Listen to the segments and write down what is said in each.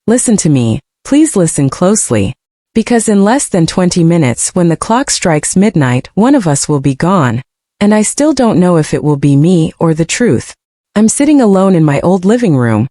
Listen to me, please listen closely. Because in less than 20 minutes when the clock strikes midnight, one of us will be gone. And I still don't know if it will be me or the truth. I'm sitting alone in my old living room.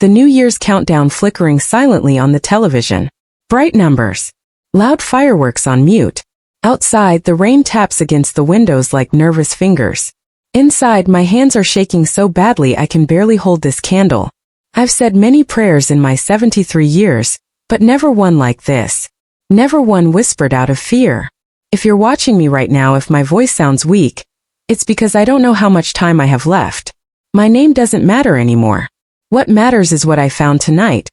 The New Year's countdown flickering silently on the television. Bright numbers. Loud fireworks on mute. Outside, the rain taps against the windows like nervous fingers. Inside, my hands are shaking so badly I can barely hold this candle. I've said many prayers in my 73 years, but never one like this. Never one whispered out of fear. If you're watching me right now, if my voice sounds weak, it's because I don't know how much time I have left. My name doesn't matter anymore. What matters is what I found tonight.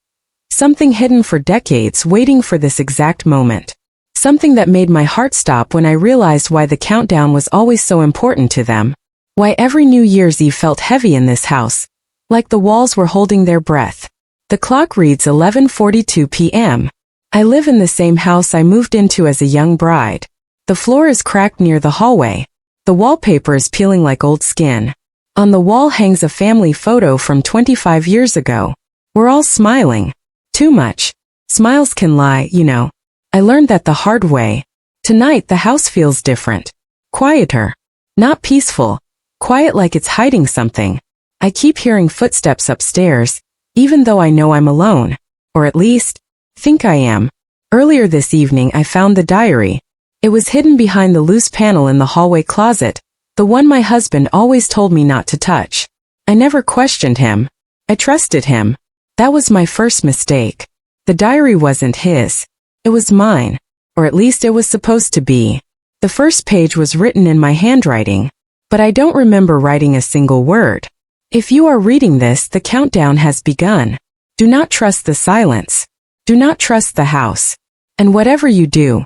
Something hidden for decades, waiting for this exact moment. Something that made my heart stop when I realized why the countdown was always so important to them. Why every New Year's Eve felt heavy in this house. Like the walls were holding their breath. The clock reads 11:42 p.m. I live in the same house I moved into as a young bride. The floor is cracked near the hallway. The wallpaper is peeling like old skin. On the wall hangs a family photo from 25 years ago. We're all smiling. Too much. Smiles can lie, you know. I learned that the hard way. Tonight the house feels different. Quieter. Not peaceful. Quiet like it's hiding something. I keep hearing footsteps upstairs, even though I know I'm alone. Or at least, think I am. Earlier this evening I found the diary. It was hidden behind the loose panel in the hallway closet, the one my husband always told me not to touch. I never questioned him. I trusted him. That was my first mistake. The diary wasn't his. It was mine. Or at least it was supposed to be. The first page was written in my handwriting. But I don't remember writing a single word. If you are reading this, the countdown has begun. Do not trust the silence. Do not trust the house. And whatever you do,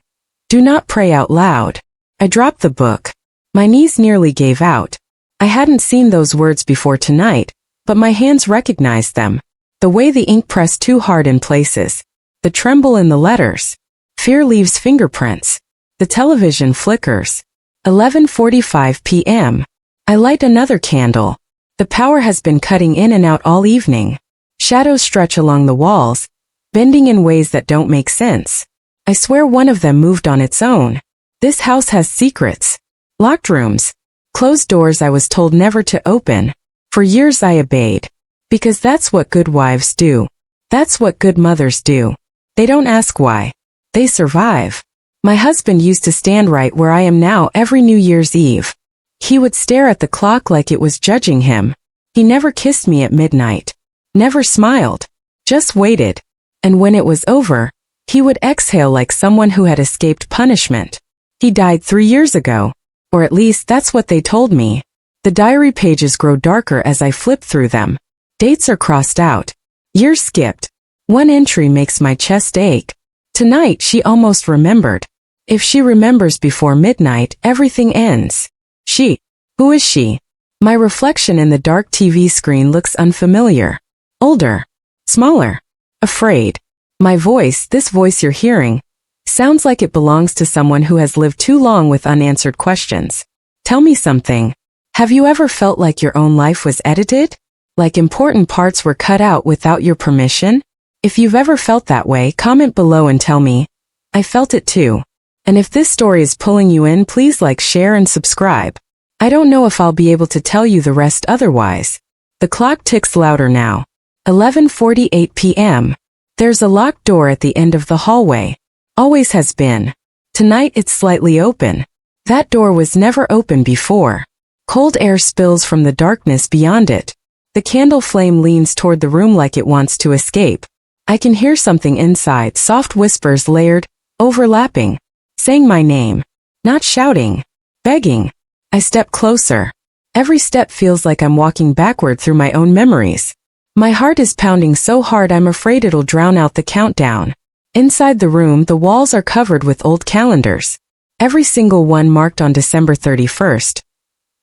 do not pray out loud. I dropped the book. My knees nearly gave out. I hadn't seen those words before tonight, but my hands recognized them. The way the ink pressed too hard in places. The tremble in the letters. Fear leaves fingerprints. The television flickers. 11:45 p.m. I light another candle. The power has been cutting in and out all evening. Shadows stretch along the walls, bending in ways that don't make sense. I swear one of them moved on its own. This house has secrets. Locked rooms. Closed doors I was told never to open. For years I obeyed. Because that's what good wives do. That's what good mothers do. They don't ask why. They survive. My husband used to stand right where I am now every New Year's Eve. He would stare at the clock like it was judging him. He never kissed me at midnight. Never smiled. Just waited. And when it was over, he would exhale like someone who had escaped punishment. He died 3 years ago. Or at least that's what they told me. The diary pages grow darker as I flip through them. Dates are crossed out. Years skipped. One entry makes my chest ache. Tonight she almost remembered. If she remembers before midnight, everything ends. She. Who is she? My reflection in the dark TV screen looks unfamiliar. Older. Smaller. Afraid. My voice, this voice you're hearing, sounds like it belongs to someone who has lived too long with unanswered questions. Tell me something. Have you ever felt like your own life was edited? Like important parts were cut out without your permission? If you've ever felt that way, comment below and tell me. I felt it too. And if this story is pulling you in, please like, share, and subscribe. I don't know if I'll be able to tell you the rest otherwise. The clock ticks louder now. 11:48 p.m. There's a locked door at the end of the hallway. Always has been. Tonight it's slightly open. That door was never open before. Cold air spills from the darkness beyond it. The candle flame leans toward the room like it wants to escape. I can hear something inside, soft whispers layered, overlapping. Saying my name. Not shouting. Begging. I step closer. Every step feels like I'm walking backward through my own memories. My heart is pounding so hard I'm afraid it'll drown out the countdown. Inside the room, the walls are covered with old calendars. Every single one marked on December 31st.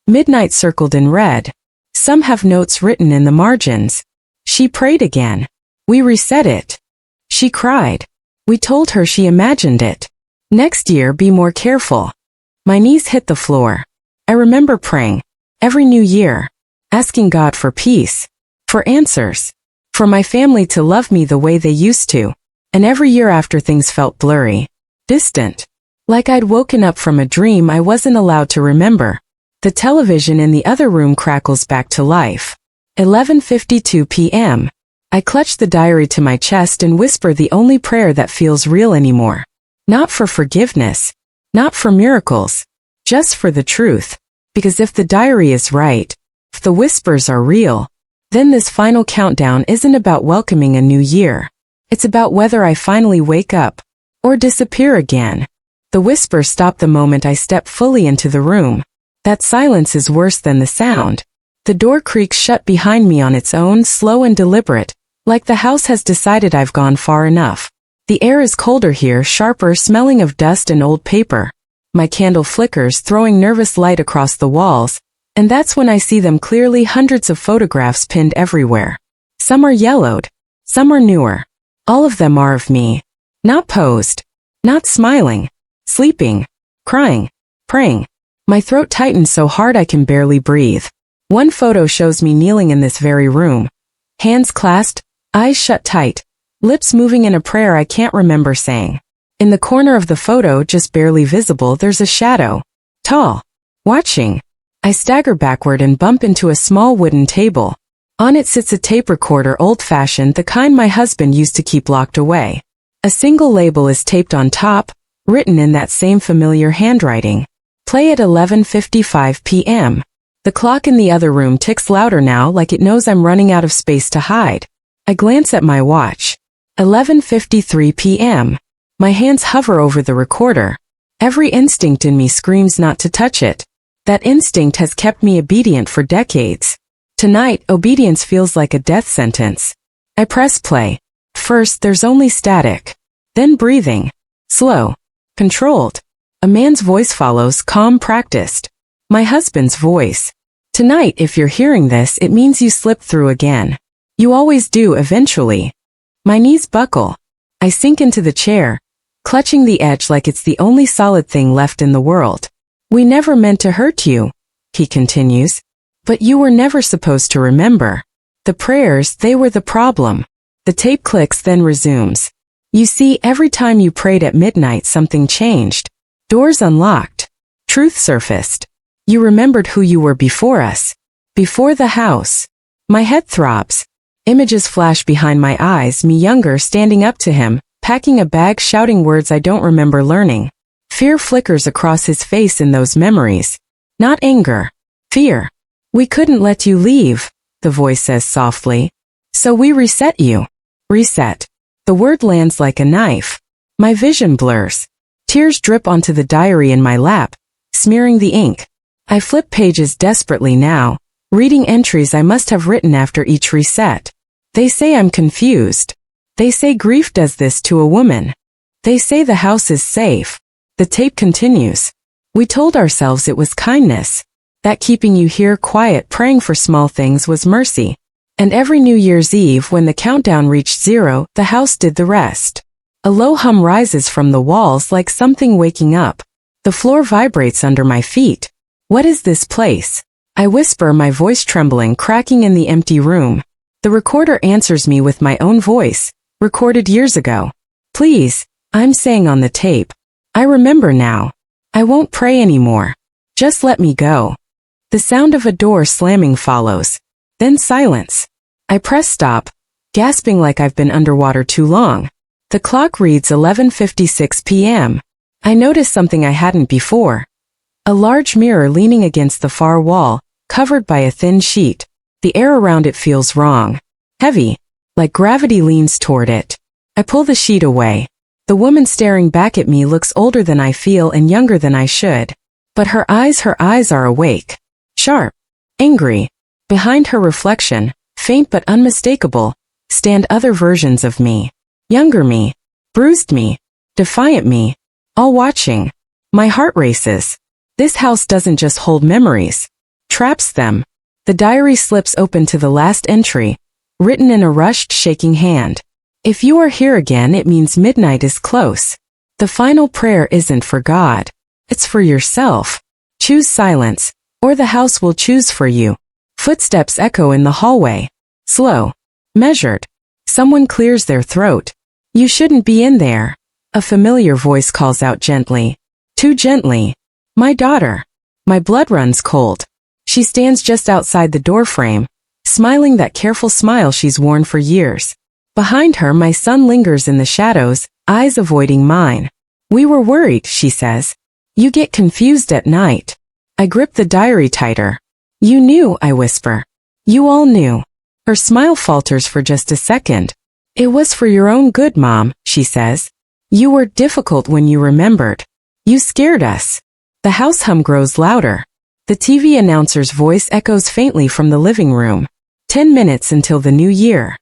Midnight circled in red. Some have notes written in the margins. She prayed again. We reset it. She cried. We told her she imagined it. Next year, be more careful. My knees hit the floor. I remember praying. Every New Year. Asking God for peace. For answers. For my family to love me the way they used to. And every year after things felt blurry. Distant. Like I'd woken up from a dream I wasn't allowed to remember. The television in the other room crackles back to life. 11:52 p.m. I clutch the diary to my chest and whisper the only prayer that feels real anymore. Not for forgiveness. Not for miracles. Just for the truth. Because if the diary is right, if the whispers are real, then this final countdown isn't about welcoming a new year. It's about whether I finally wake up or disappear again. The whispers stop the moment I step fully into the room. That silence is worse than the sound. The door creaks shut behind me on its own, slow and deliberate, like the house has decided I've gone far enough. The air is colder here, sharper, smelling of dust and old paper. My candle flickers, throwing nervous light across the walls, and that's when I see them clearly, hundreds of photographs pinned everywhere. Some are yellowed. Some are newer. All of them are of me. Not posed. Not smiling. Sleeping. Crying. Praying. My throat tightens so hard I can barely breathe. One photo shows me kneeling in this very room. Hands clasped, eyes shut tight, lips moving in a prayer I can't remember saying. In the corner of the photo, just barely visible, there's a shadow. Tall. Watching. I stagger backward and bump into a small wooden table. On it sits a tape recorder, old-fashioned, the kind my husband used to keep locked away. A single label is taped on top, written in that same familiar handwriting. Play at 11:55 p.m. The clock in the other room ticks louder now, like it knows I'm running out of space to hide. I glance at my watch. 11:53 p.m. My hands hover over the recorder. Every instinct in me screams not to touch it. That instinct has kept me obedient for decades. Tonight, obedience feels like a death sentence. I press play. First, there's only static. Then breathing. Slow. Controlled. A man's voice follows, calm, practiced. My husband's voice. Tonight, if you're hearing this, it means you slipped through again. You always do eventually. My knees buckle. I sink into the chair, clutching the edge like it's the only solid thing left in the world. We never meant to hurt you, he continues. But you were never supposed to remember. The prayers, they were the problem. The tape clicks, then resumes. You see, every time you prayed at midnight, something changed. Doors unlocked. Truth surfaced. You remembered who you were before us. Before the house. My head throbs. Images flash behind my eyes, me younger, standing up to him, packing a bag, shouting words I don't remember learning. Fear flickers across his face in those memories. Not anger. Fear. We couldn't let you leave, the voice says softly. So we reset you. Reset. The word lands like a knife. My vision blurs. Tears drip onto the diary in my lap, smearing the ink. I flip pages desperately now, reading entries I must have written after each reset. They say I'm confused. They say grief does this to a woman. They say the house is safe. The tape continues. We told ourselves it was kindness. That keeping you here quiet praying for small things was mercy. And every New Year's Eve when the countdown reached 0, the house did the rest. A low hum rises from the walls like something waking up. The floor vibrates under my feet. What is this place? I whisper, my voice trembling, cracking in the empty room. The recorder answers me with my own voice, recorded years ago. Please, I'm saying on the tape. I remember now. I won't pray anymore. Just let me go. The sound of a door slamming follows. Then silence. I press stop, gasping like I've been underwater too long. The clock reads 11:56 p.m. I notice something I hadn't before. A large mirror leaning against the far wall, covered by a thin sheet. The air around it feels wrong. Heavy. Like gravity leans toward it. I pull the sheet away. The woman staring back at me looks older than I feel and younger than I should. But her eyes are awake. Sharp. Angry. Behind her reflection, faint but unmistakable, stand other versions of me. Younger me. Bruised me. Defiant me. All watching. My heart races. This house doesn't just hold memories. Traps them. The diary slips open to the last entry, written in a rushed, shaking hand. If you are here again, it means midnight is close. The final prayer isn't for God. It's for yourself. Choose silence, or the house will choose for you. Footsteps echo in the hallway. Slow. Measured. Someone clears their throat. You shouldn't be in there. A familiar voice calls out gently. Too gently. My daughter. My blood runs cold. She stands just outside the doorframe, smiling that careful smile she's worn for years. Behind her, my son lingers in the shadows, eyes avoiding mine. We were worried, she says. You get confused at night. I grip the diary tighter. You knew, I whisper. You all knew. Her smile falters for just a second. It was for your own good, Mom, she says. You were difficult when you remembered. You scared us. The house hum grows louder. The TV announcer's voice echoes faintly from the living room. 10 minutes until the new year.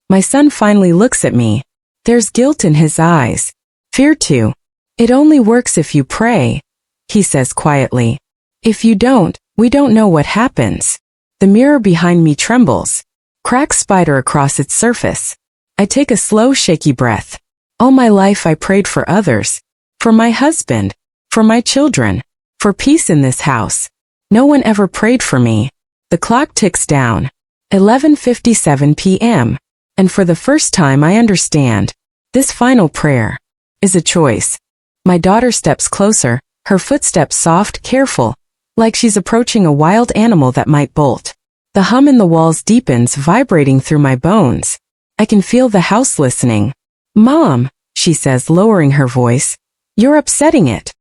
My son finally looks at me. There's guilt in his eyes. Fear too. It only works if you pray, he says quietly. If you don't, we don't know what happens. The mirror behind me trembles. Cracks spider across its surface. I take a slow, shaky breath. All my life I prayed for others. For my husband. For my children. For peace in this house. No one ever prayed for me. The clock ticks down. 11:57 p.m. And for the first time I understand. This final prayer is a choice. My daughter steps closer, her footsteps soft, careful, like she's approaching a wild animal that might bolt. The hum in the walls deepens, vibrating through my bones. I can feel the house listening. Mom, she says, lowering her voice. You're upsetting it.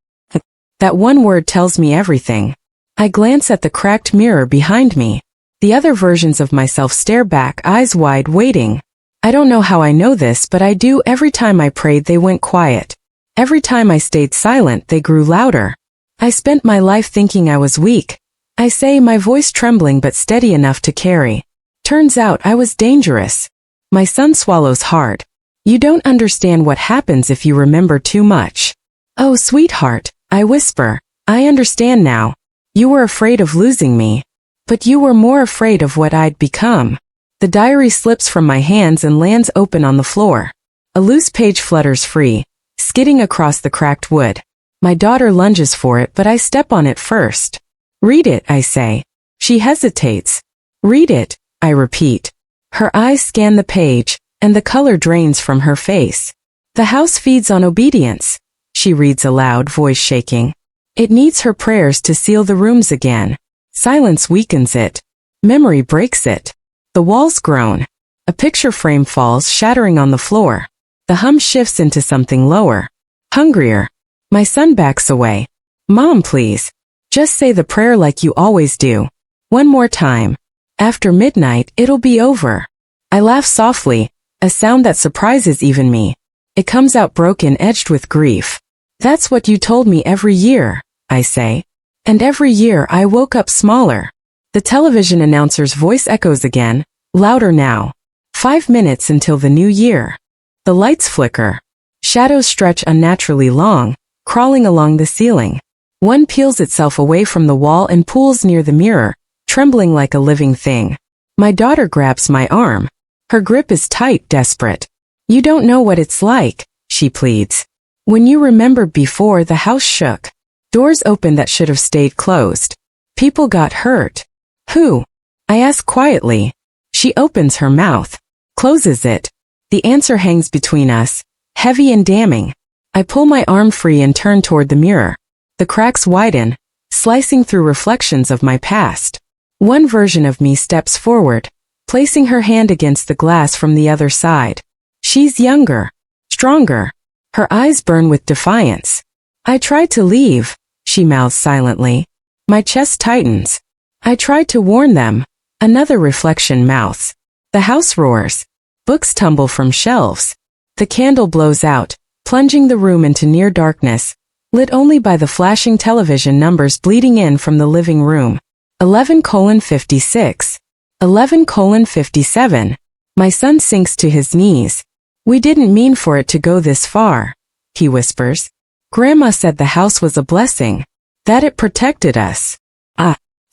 That one word tells me everything. I glance at the cracked mirror behind me. The other versions of myself stare back, eyes wide, waiting. I don't know how I know this, but I do. Every time I prayed, they went quiet. Every time I stayed silent, they grew louder. I spent my life thinking I was weak. I say, my voice trembling but steady enough to carry. Turns out I was dangerous. My son swallows hard. You don't understand what happens if you remember too much. Oh, sweetheart, I whisper. I understand now. You were afraid of losing me. But you were more afraid of what I'd become. The diary slips from my hands and lands open on the floor. A loose page flutters free, skidding across the cracked wood. My daughter lunges for it, but I step on it first. Read it, I say. She hesitates. Read it, I repeat. Her eyes scan the page, and the color drains from her face. The house feeds on obedience, she reads aloud, voice shaking. It needs her prayers to seal the rooms again. Silence weakens it. Memory breaks it. The walls groan. A picture frame falls, shattering on the floor. The hum shifts into something lower. Hungrier. My son backs away. Mom, please. Just say the prayer like you always do. One more time. After midnight, it'll be over. I laugh softly, a sound that surprises even me. It comes out broken, edged with grief. That's what you told me every year, I say. And every year I woke up smaller. The television announcer's voice echoes again, louder now. 5 minutes until the new year. The lights flicker. Shadows stretch unnaturally long, crawling along the ceiling. One peels itself away from the wall and pulls near the mirror, trembling like a living thing. My daughter grabs my arm. Her grip is tight, desperate. You don't know what it's like, she pleads. When you remembered before, the house shook. Doors opened that should have stayed closed. People got hurt. Who? I ask quietly. She opens her mouth, closes it. The answer hangs between us, heavy and damning. I pull my arm free and turn toward the mirror. The cracks widen, slicing through reflections of my past. One version of me steps forward, placing her hand against the glass from the other side. She's younger, stronger. Her eyes burn with defiance. I tried to leave, she mouths silently. My chest tightens. I tried to warn them. Another reflection mouths. The house roars. Books tumble from shelves. The candle blows out, plunging the room into near darkness, lit only by the flashing television numbers bleeding in from the living room. 11:56. 11:57. My son sinks to his knees. We didn't mean for it to go this far, he whispers. Grandma said the house was a blessing, that it protected us.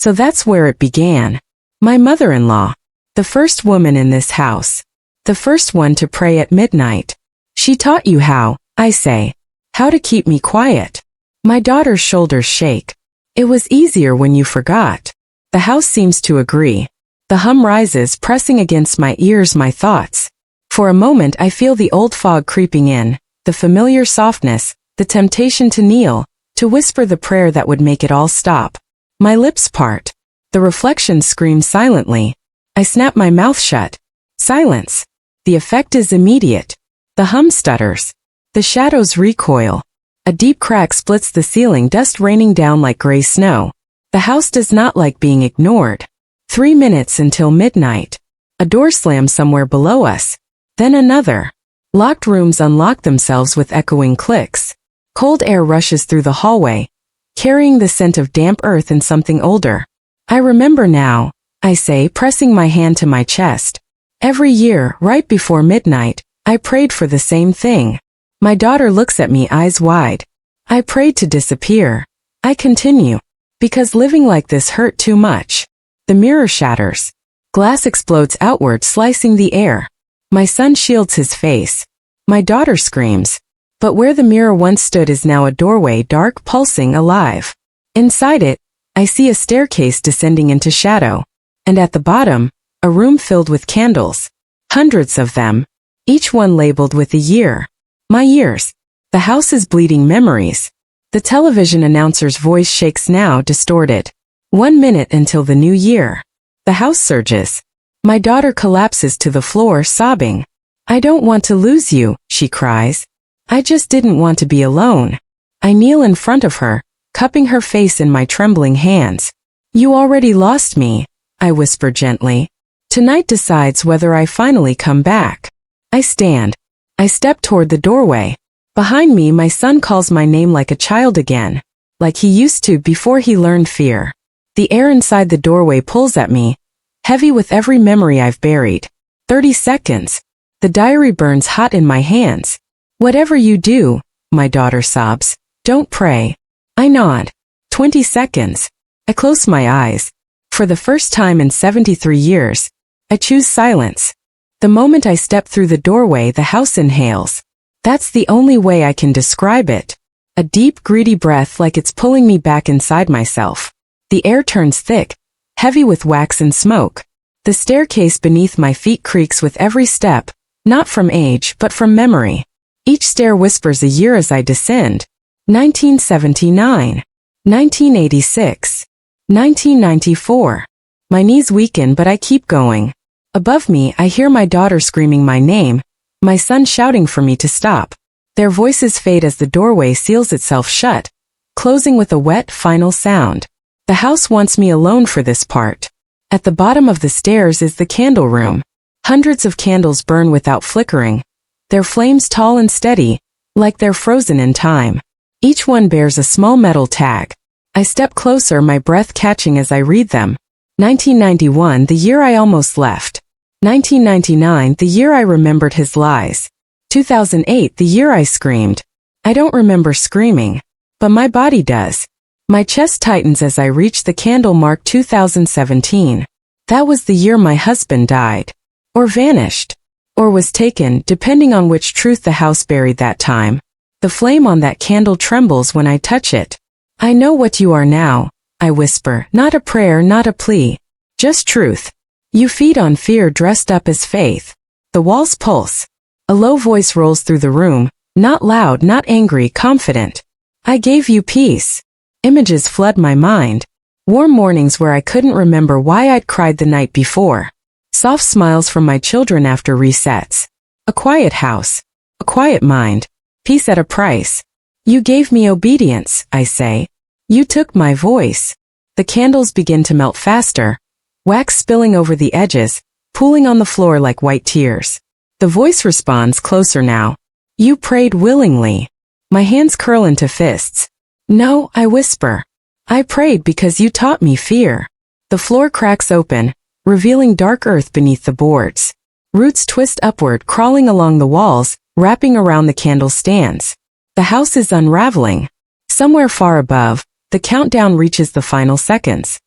So that's where it began. My mother-in-law, the first woman in this house, the first one to pray at midnight. She taught you how, I say, how to keep me quiet. My daughter's shoulders shake. It was easier when you forgot. The house seems to agree. The hum rises, pressing against my ears, my thoughts. For a moment I feel the old fog creeping in, the familiar softness, the temptation to kneel, to whisper the prayer that would make it all stop. My lips part. The reflection screams silently. I snap my mouth shut. Silence. The effect is immediate. The hum stutters. The shadows recoil. A deep crack splits the ceiling, dust raining down like gray snow. The house does not like being ignored. 3 minutes until midnight. A door slams somewhere below us. Then another. Locked rooms unlock themselves with echoing clicks. Cold air rushes through the hallway, carrying the scent of damp earth and something older. I remember now, I say, pressing my hand to my chest. Every year, right before midnight, I prayed for the same thing. My daughter looks at me, eyes wide. I prayed to disappear. I continue. Because living like this hurt too much. The mirror shatters. Glass explodes outward, slicing the air. My son shields his face. My daughter screams. But where the mirror once stood is now a doorway, dark, pulsing, alive. Inside it, I see a staircase descending into shadow. And at the bottom, a room filled with candles. Hundreds of them. Each one labeled with a year. My years. The house is bleeding memories. The television announcer's voice shakes now, distorted. 1 minute until the new year. The house surges. My daughter collapses to the floor, sobbing. I don't want to lose you, she cries. I just didn't want to be alone. I kneel in front of her, cupping her face in my trembling hands. You already lost me, I whisper gently. Tonight decides whether I finally come back. I stand. I step toward the doorway. Behind me, my son calls my name like a child again, like he used to before he learned fear. The air inside the doorway pulls at me, heavy with every memory I've buried. 30 seconds. The diary burns hot in my hands. Whatever you do, my daughter sobs, don't pray. I nod. 20 seconds. I close my eyes. For the first time in 73 years, I choose silence. The moment I step through the doorway, the house inhales. That's the only way I can describe it. A deep, greedy breath, like it's pulling me back inside myself. The air turns thick, heavy with wax and smoke. The staircase beneath my feet creaks with every step, not from age but from memory. Each stair whispers a year as I descend. 1979. 1986. 1994. My knees weaken, but I keep going. Above me, I hear my daughter screaming my name, my son shouting for me to stop. Their voices fade as the doorway seals itself shut, closing with a wet, final sound. The house wants me alone for this part. At the bottom of the stairs is the candle room. Hundreds of candles burn without flickering, their flames tall and steady, like they're frozen in time. Each one bears a small metal tag. I step closer, my breath catching as I read them. 1991, the year I almost left. 1999, the year I remembered his lies. 2008, the year I screamed. I don't remember screaming, but my body does. My chest tightens as I reach the candle mark. 2017. That was the year my husband died. Or vanished. Or was taken, depending on which truth the house buried that time. The flame on that candle trembles when I touch it. I know what you are now, I whisper, not a prayer, not a plea. Just truth. You feed on fear dressed up as faith. The walls pulse. A low voice rolls through the room, not loud, not angry, confident. I gave you peace. Images flood my mind. Warm mornings where I couldn't remember why I'd cried the night before. Soft smiles from my children after resets. A quiet house. A quiet mind. Peace at a price. You gave me obedience, I say. You took my voice. The candles begin to melt faster, wax spilling over the edges, pooling on the floor like white tears. The voice responds, closer now. You prayed willingly. My hands curl into fists. No, I whisper. I prayed because you taught me fear. The floor cracks open, revealing dark earth beneath the boards. Roots twist upward, crawling along the walls, wrapping around the candle stands. The house is unraveling. Somewhere far above, the countdown reaches the final seconds.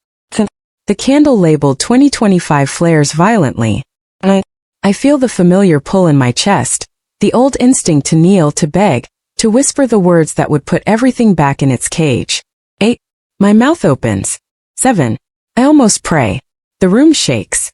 The candle labeled 2025 flares violently. I feel the familiar pull in my chest, the old instinct to kneel, to beg, to whisper the words that would put everything back in its cage. 8. My mouth opens. 7. I almost pray. The room shakes.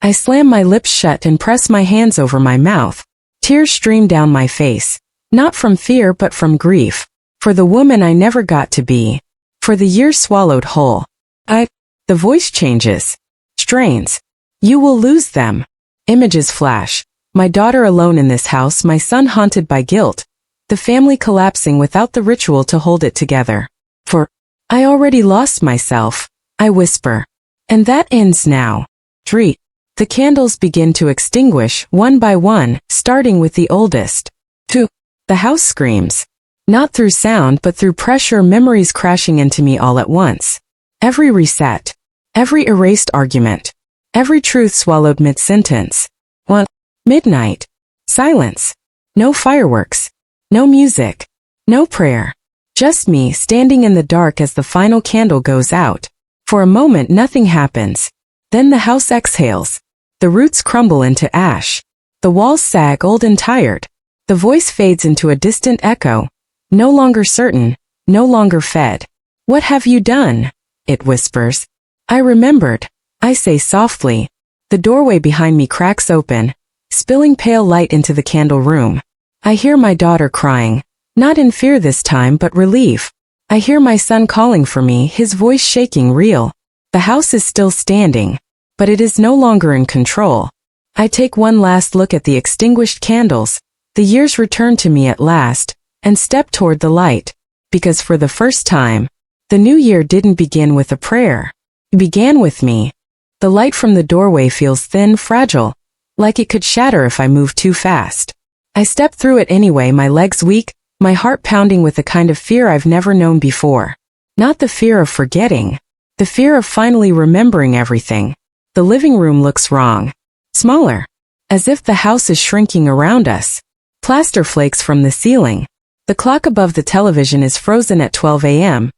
I slam my lips shut and press my hands over my mouth. Tears stream down my face. Not from fear but from grief. For the woman I never got to be. For the years swallowed whole. The voice changes. Strains. You will lose them. Images flash. My daughter alone in this house, my son haunted by guilt. The family collapsing without the ritual to hold it together. For I already lost myself, I whisper. And that ends now. Treat. The candles begin to extinguish, one by one, starting with the oldest. 2. The house screams. Not through sound but through pressure, memories crashing into me all at once. Every reset. Every erased argument. Every truth swallowed mid-sentence. 1. Midnight. Silence. No fireworks. No music. No prayer. Just me standing in the dark as the final candle goes out. For a moment nothing happens. Then the house exhales. The roots crumble into ash. The walls sag old and tired. The voice fades into a distant echo. No longer certain, no longer fed. What have you done? It whispers. I remembered. I say softly. The doorway behind me cracks open, spilling pale light into the candle room. I hear my daughter crying. Not in fear this time but relief. I hear my son calling for me, his voice shaking real. The house is still standing, but it is no longer in control. I take one last look at the extinguished candles. The years return to me at last, and step toward the light. Because for the first time, the new year didn't begin with a prayer. It began with me. The light from the doorway feels thin, fragile, like it could shatter if I move too fast. I step through it anyway, my legs weak, my heart pounding with a kind of fear I've never known before. Not the fear of forgetting, the fear of finally remembering everything. The living room looks wrong. Smaller. As if the house is shrinking around us. Plaster flakes from the ceiling. The clock above the television is frozen at 12 a.m.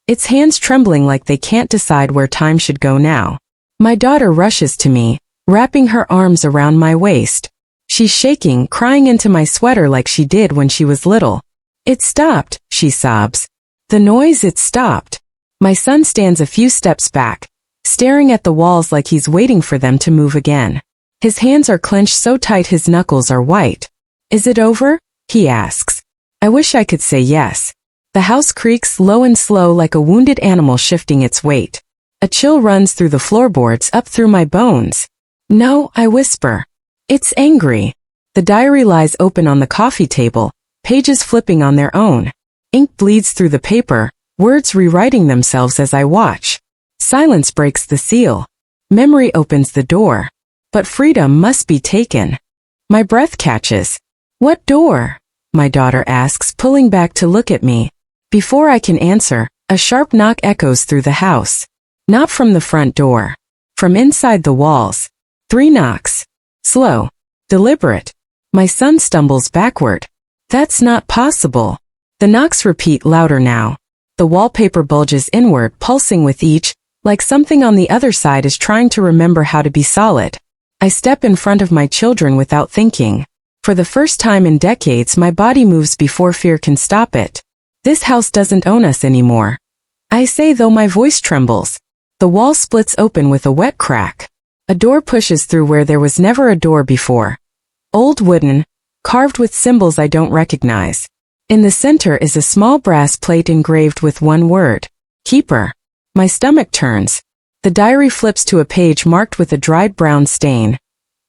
Its hands trembling like they can't decide where time should go now. My daughter rushes to me, wrapping her arms around my waist. She's shaking, crying into my sweater like she did when she was little. It stopped, she sobs. The noise, it stopped. My son stands a few steps back, staring at the walls like he's waiting for them to move again. His hands are clenched so tight his knuckles are white. Is it over? He asks. I wish I could say yes. The house creaks low and slow like a wounded animal shifting its weight. A chill runs through the floorboards, up through my bones. No, I whisper. It's angry. The diary lies open on the coffee table, pages flipping on their own. Ink bleeds through the paper, words rewriting themselves as I watch. Silence breaks the seal. Memory opens the door. But freedom must be taken. My breath catches. What door? My daughter asks, pulling back to look at me. Before I can answer, a sharp knock echoes through the house. Not from the front door. From inside the walls. 3 knocks. Slow. Deliberate. My son stumbles backward. That's not possible. The knocks repeat louder now. The wallpaper bulges inward, pulsing with each, like something on the other side is trying to remember how to be solid. I step in front of my children without thinking. For the first time in decades, my body moves before fear can stop it. This house doesn't own us anymore. I say, though my voice trembles. The wall splits open with a wet crack. A door pushes through where there was never a door before. Old wooden, carved with symbols I don't recognize. In the center is a small brass plate engraved with one word. Keeper. My stomach turns. The diary flips to a page marked with a dried brown stain.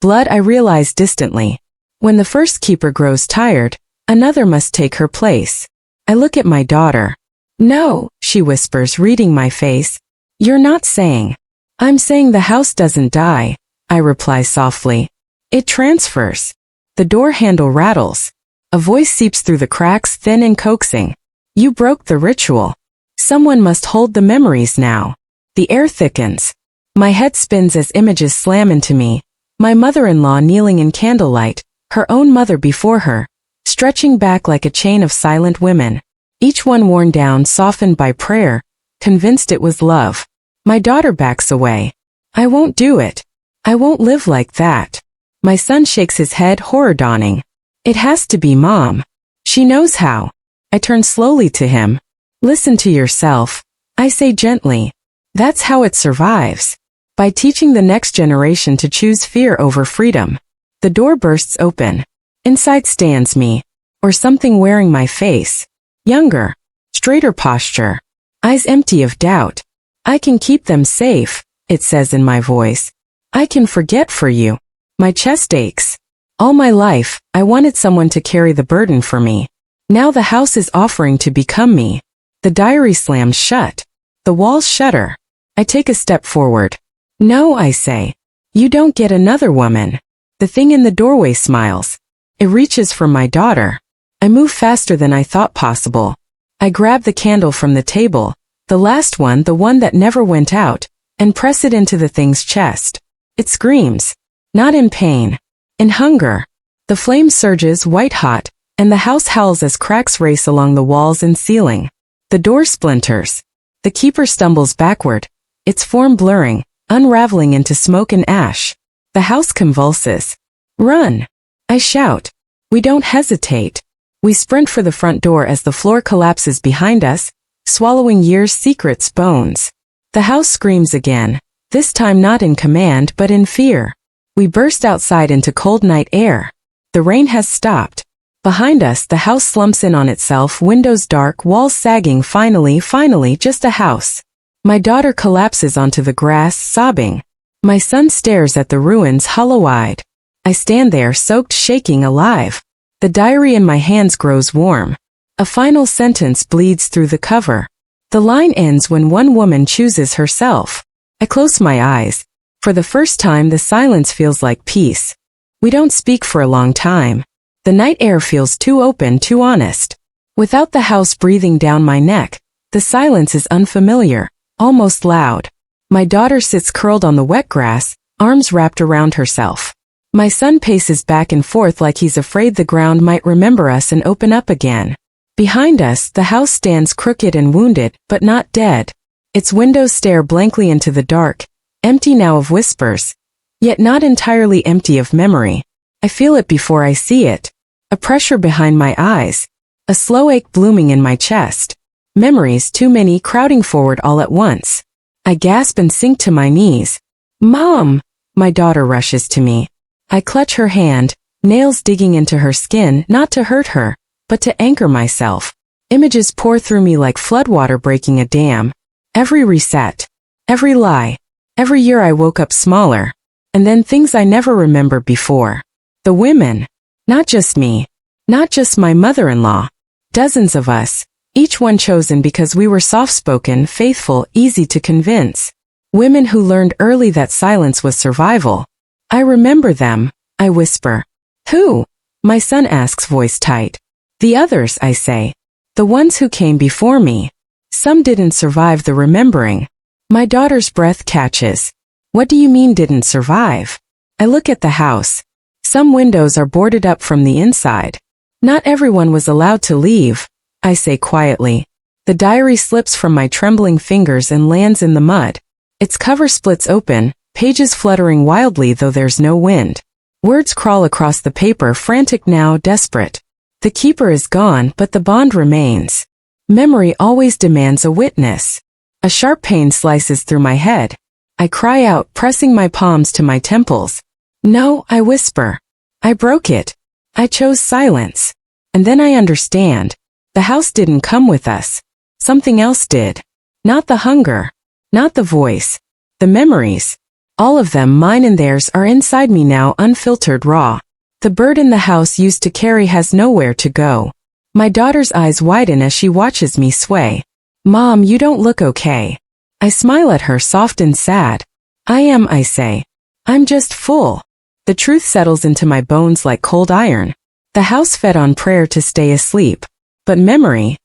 Blood, I realize distantly. When the first keeper grows tired, another must take her place. I look at my daughter. No, she whispers, reading my face. You're not saying. I'm saying the house doesn't die, I reply softly. It transfers. The door handle rattles. A voice seeps through the cracks, thin and coaxing. You broke the ritual. Someone must hold the memories now. The air thickens. My head spins as images slam into me. My mother-in-law kneeling in candlelight, her own mother before her, stretching back like a chain of silent women. Each one worn down, softened by prayer, convinced it was love. My daughter backs away. I won't do it. I won't live like that. My son shakes his head, horror dawning. It has to be Mom. She knows how. I turn slowly to him. Listen to yourself. I say gently. That's how it survives. by teaching the next generation to choose fear over freedom. The door bursts open. Inside stands me, or something wearing my face. Younger, straighter posture, eyes empty of doubt. I can keep them safe, it says in my voice. I can forget for you. My chest aches. All my life, I wanted someone to carry the burden for me. Now the house is offering to become me. The diary slams shut. The walls shudder. I take a step forward. No, I say. You don't get another woman. The thing in the doorway smiles. It reaches for my daughter. I move faster than I thought possible. I grab the candle from the table, the last one, the one that never went out, and press it into the thing's chest. It screams. Not in pain. In hunger. The flame surges white hot, and the house howls as cracks race along the walls and ceiling. The door splinters. The keeper stumbles backward, its form blurring, unraveling into smoke and ash. The house convulses. Run! I shout. We don't hesitate. We sprint for the front door as the floor collapses behind us, swallowing years' secrets, bones. The house screams again, this time not in command but in fear. We burst outside into cold night air. The rain has stopped. Behind us, the house slumps in on itself, windows dark, walls sagging. Finally, just a house. My daughter collapses onto the grass, sobbing. My son stares at the ruins, hollow-eyed. I stand there, soaked, shaking, alive. The diary in my hands grows warm. A final sentence bleeds through the cover. The line ends when one woman chooses herself. I close my eyes. For the first time, the silence feels like peace. We don't speak for a long time. The night air feels too open, too honest. Without the house breathing down my neck, the silence is unfamiliar, almost loud. My daughter sits curled on the wet grass, arms wrapped around herself. My son paces back and forth like he's afraid the ground might remember us and open up again. Behind us, the house stands crooked and wounded, but not dead. Its windows stare blankly into the dark, empty now of whispers, yet not entirely empty of memory. I feel it before I see it. A pressure behind my eyes. A slow ache blooming in my chest. Memories, too many, crowding forward all at once. I gasp and sink to my knees. Mom! My daughter rushes to me. I clutch her hand, nails digging into her skin, not to hurt her, but to anchor myself. Images pour through me like floodwater breaking a dam. Every reset. Every lie. Every year I woke up smaller. And then things I never remembered before. The women. Not just me. Not just my mother-in-law. Dozens of us. Each one chosen because we were soft-spoken, faithful, easy to convince. Women who learned early that silence was survival. I remember them, I whisper. Who? My son asks, voice tight. The others, I say. The ones who came before me. Some didn't survive the remembering. My daughter's breath catches. What do you mean didn't survive? I look at the house. Some windows are boarded up from the inside. Not everyone was allowed to leave, I say quietly. The diary slips from my trembling fingers and lands in the mud. Its cover splits open, pages fluttering wildly though there's no wind. Words crawl across the paper, frantic now, desperate. The keeper is gone, but the bond remains. Memory always demands a witness. A sharp pain slices through my head. I cry out, pressing my palms to my temples. No, I whisper. I broke it. I chose silence. And then I understand. The house didn't come with us. Something else did. Not the hunger. Not the voice. The memories. All of them, mine and theirs, are inside me now, unfiltered, raw. The burden the house used to carry has nowhere to go. My daughter's eyes widen as she watches me sway. Mom, you don't look okay. I smile at her, soft and sad. I am, I say. I'm just full. The truth settles into my bones like cold iron. The house fed on prayer to stay asleep. But memory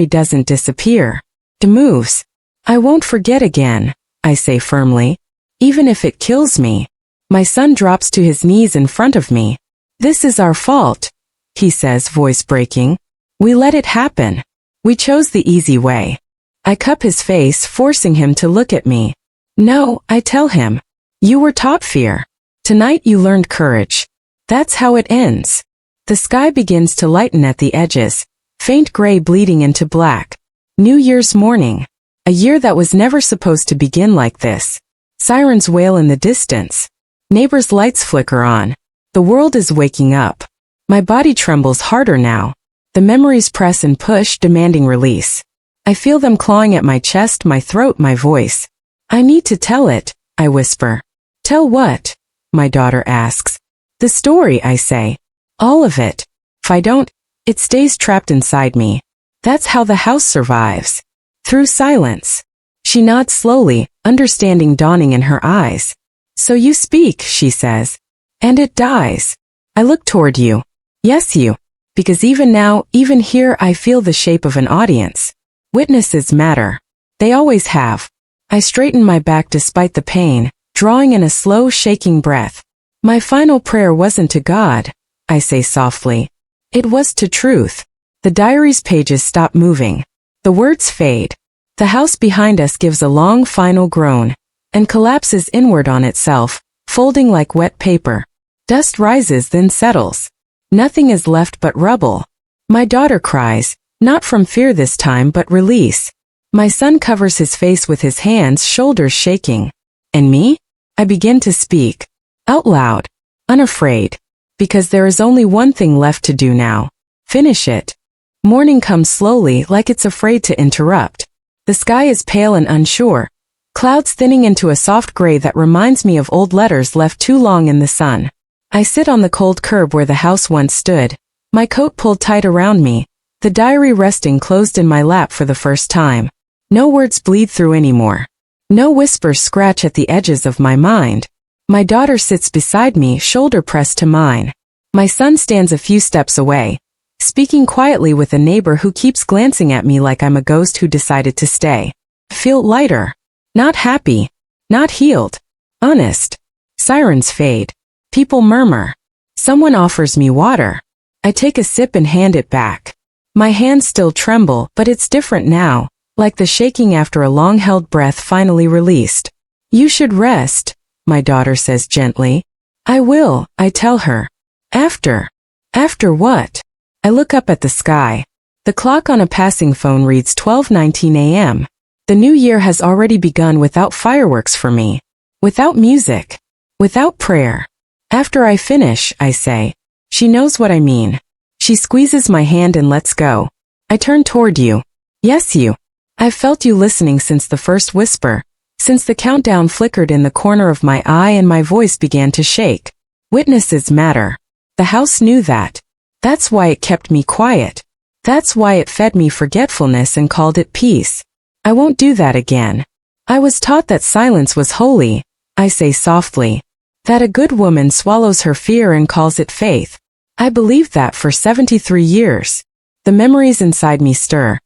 doesn't disappear. It moves. I won't forget again, I say firmly. Even if it kills me. My son drops to his knees in front of me. This is our fault, he says, voice breaking. We let it happen. We chose the easy way. I cup his face, forcing him to look at me. No, I tell him. You were taught fear. Tonight you learned courage. That's how it ends. The sky begins to lighten at the edges, faint gray bleeding into black. New Year's morning. A year that was never supposed to begin like this. Sirens wail in the distance. Neighbors' lights flicker on. The world is waking up. My body trembles harder now. The memories press and push, demanding release. I feel them clawing at my chest, my throat, my voice. I need to tell it, I whisper. Tell what? My daughter asks. The story, I say. All of it. If I don't, it stays trapped inside me. That's how the house survives. Through silence. She nods slowly, understanding dawning in her eyes. So you speak, she says. And it dies. I look toward you. Yes, you. Because even now, even here, I feel the shape of an audience. Witnesses matter. They always have. I straighten my back despite the pain, drawing in a slow, shaking breath. My final prayer wasn't to God, I say softly. It was to truth. The diary's pages stop moving. The words fade. The house behind us gives a long final groan, and collapses inward on itself, folding like wet paper. Dust rises then settles. Nothing is left but rubble. My daughter cries, not from fear this time but release. My son covers his face with his hands, shoulders shaking. And me? I begin to speak. Out loud. Unafraid. Because there is only one thing left to do now. Finish it. Morning comes slowly, like it's afraid to interrupt. The sky is pale and unsure. Clouds thinning into a soft gray that reminds me of old letters left too long in the sun. I sit on the cold curb where the house once stood, my coat pulled tight around me, the diary resting closed in my lap for the first time. No words bleed through anymore. No whispers scratch at the edges of my mind. My daughter sits beside me, shoulder pressed to mine. My son stands a few steps away, speaking quietly with a neighbor who keeps glancing at me like I'm a ghost who decided to stay. Feel lighter. Not happy. Not healed. Honest. Sirens fade. People murmur. Someone offers me water. I take a sip and hand it back. My hands still tremble, but it's different now, like the shaking after a long-held breath finally released. You should rest, my daughter says gently. I will, I tell her. After. After what? I look up at the sky. The clock on a passing phone reads 12:19 a.m. The new year has already begun without fireworks for me. Without music. Without prayer. After I finish, I say. She knows what I mean. She squeezes my hand and lets go. I turn toward you. Yes, you. I've felt you listening since the first whisper, since the countdown flickered in the corner of my eye and my voice began to shake. Witnesses matter. The house knew that. That's why it kept me quiet. That's why it fed me forgetfulness and called it peace. I won't do that again. I was taught that silence was holy, I say softly. That a good woman swallows her fear and calls it faith. I believed that for 73 years. The memories inside me stir.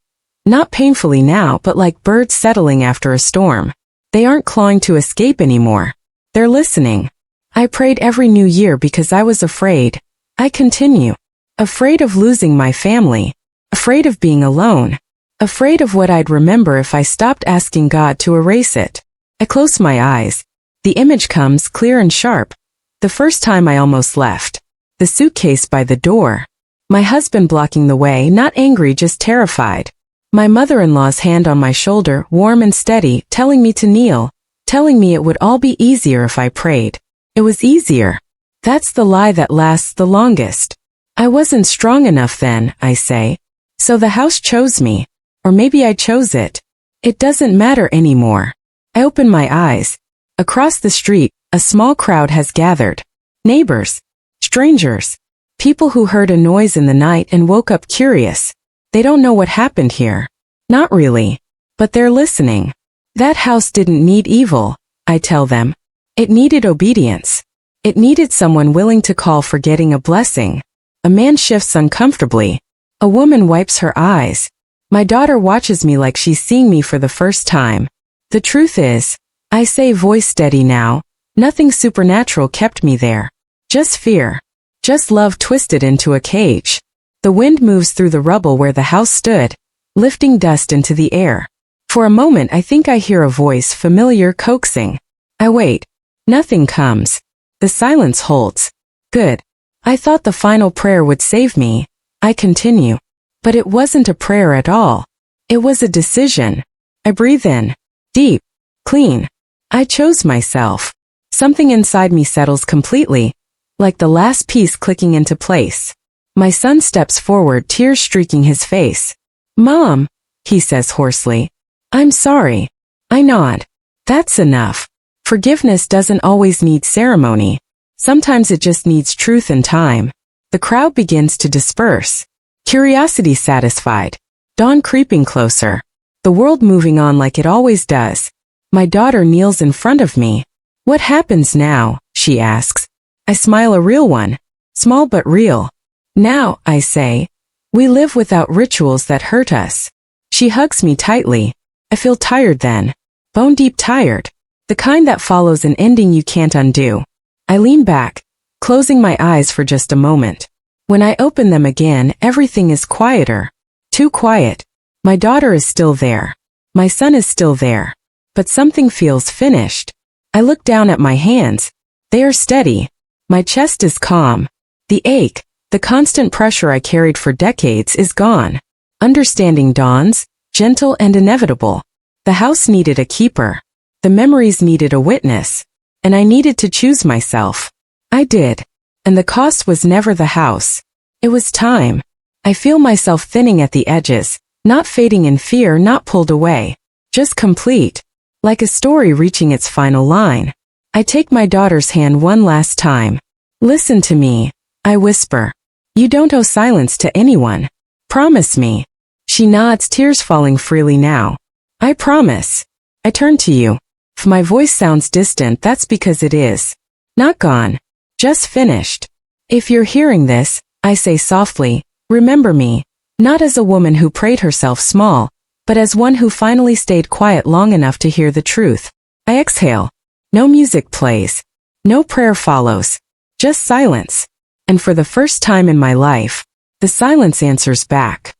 Not painfully now, but like birds settling after a storm. They aren't clawing to escape anymore. They're listening. I prayed every new year because I was afraid. I continue. Afraid of losing my family. Afraid of being alone. Afraid of what I'd remember if I stopped asking God to erase it. I close my eyes. The image comes clear and sharp. The first time I almost left. The suitcase by the door. My husband blocking the way, not angry, just terrified. My mother-in-law's hand on my shoulder, warm and steady, telling me to kneel, telling me it would all be easier if I prayed. It was easier. That's the lie that lasts the longest. I wasn't strong enough then, I say. So the house chose me. Or maybe I chose it. It doesn't matter anymore. I open my eyes. Across the street, a small crowd has gathered. Neighbors. Strangers. People who heard a noise in the night and woke up curious. They don't know what happened here. Not really. But they're listening. That house didn't need evil, I tell them. It needed obedience. It needed someone willing to call for getting a blessing. A man shifts uncomfortably. A woman wipes her eyes. My daughter watches me like she's seeing me for the first time. The truth is, I say, voice steady now, nothing supernatural kept me there. Just fear. Just love twisted into a cage. The wind moves through the rubble where the house stood, lifting dust into the air. For a moment I think I hear a voice, familiar, coaxing. I wait. Nothing comes. The silence holds. Good. I thought the final prayer would save me. I continue. But it wasn't a prayer at all. It was a decision. I breathe in. Deep. Clean. I chose myself. Something inside me settles completely, like the last piece clicking into place. My son steps forward, tears streaking his face. Mom, he says hoarsely. I'm sorry. I nod. That's enough. Forgiveness doesn't always need ceremony. Sometimes it just needs truth and time. The crowd begins to disperse. Curiosity satisfied. Dawn creeping closer. The world moving on like it always does. My daughter kneels in front of me. What happens now? She asks. I smile, a real one. Small but real. Now, I say, we live without rituals that hurt us. She hugs me tightly. I feel tired then. Bone deep tired. The kind that follows an ending you can't undo. I lean back, closing my eyes for just a moment. When I open them again, everything is quieter. Too quiet. My daughter is still there. My son is still there. But something feels finished. I look down at my hands. They are steady. My chest is calm. The ache, the constant pressure I carried for decades is gone. Understanding dawns, gentle and inevitable. The house needed a keeper. The memories needed a witness. And I needed to choose myself. I did. And the cost was never the house. It was time. I feel myself thinning at the edges, not fading in fear, not pulled away. Just complete. Like a story reaching its final line. I take my daughter's hand one last time. Listen to me, I whisper. You don't owe silence to anyone. Promise me. She nods, tears falling freely now. I promise. I turn to you. If my voice sounds distant, that's because it is. Not gone. Just finished. If you're hearing this, I say softly, remember me. Not as a woman who prayed herself small, but as one who finally stayed quiet long enough to hear the truth. I exhale. No music plays. No prayer follows. Just silence. And for the first time in my life, the silence answers back.